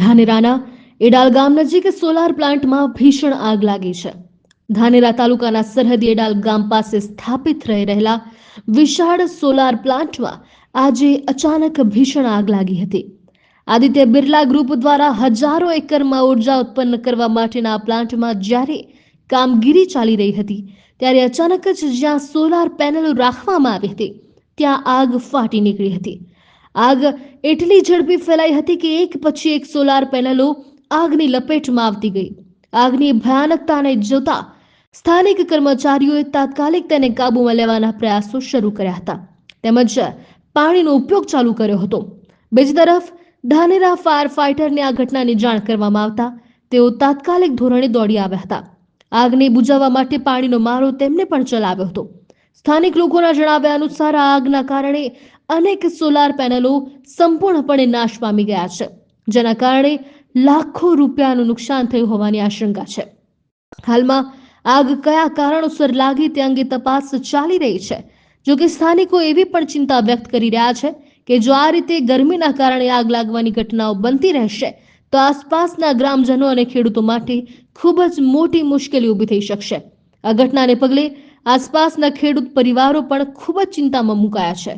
ધાનેરાના એડાલ ગામ નજીક સોલાર પ્લાન્ટમાં ભીષણ આગ લાગી છે. ધાનેરા તાલુકાના સરહદી એડાલ ગામ પાસે સ્થાપિત રહી રહેલા વિશાળ સોલાર પ્લાન્ટમાં આજે અચાનક ભીષણ આગ લાગી હતી. આદિત્ય બિરલા ગ્રુપ દ્વારા હજારો એકરમાં ઉર્જા ઉત્પન્ન કરવા માટેના પ્લાન્ટમાં જ્યારે કામગીરી ચાલી રહી હતી ત્યારે અચાનક જ જ્યાં સોલાર પેનલો રાખવામાં આવી હતી ત્યાં આગ ફાટી નીકળી હતી. આગ એટલી ઝડપી ફેલાઈ હતી કે એક પછી એક સોલાર પેનલો આગની લપેટમાં આવતી ગઈ. આગની ભયાનકતાને જોતા સ્થાનિક કર્મચારીઓએ તાત્કાલિક તેને કાબૂમાં લેવાના પ્રયાસો શરૂ કર્યા હતા તેમજ પાણીનો ઉપયોગ ચાલુ કર્યો હતો. બીજી તરફ ધાનેરા ફાયર ફાઇટરને આ ઘટનાની જાણ કરવામાં આવતા તેઓ તાત્કાલિક ધોરણે દોડી આવ્યા હતા. આગને બુઝાવવા માટે પાણીનો મારો તેમને પણ ચલાવ્યો હતો. સ્થાનિક લોકોના જણાવ્યા અનુસાર આ આગના કારણે અનેક સોલાર પેનલો સંપૂર્ણપણે નાશ પામી ગયા છે, જેના કારણે લાખો રૂપિયાનું નુકસાન થયું હોવાની આશંકા છે. હાલમાં આગ કયા કારણોસર લાગી તે અંગે તપાસ ચાલી રહી છે. જોકે સ્થાનિકો એવી પણ ચિંતા વ્યક્ત કરી રહ્યા છે કે જો આ રીતે ગરમીના કારણે આગ લાગવાની ઘટનાઓ બનતી રહેશે તો આસપાસના ગ્રામજનો અને ખેડૂતો માટે ખૂબ જ મોટી મુશ્કેલી ઊભી થઈ શકશે. આ ઘટનાને પગલે આસપાસના ખેડૂત પરિવારો પણ ખૂબ જ ચિંતામાં મુકાયા છે.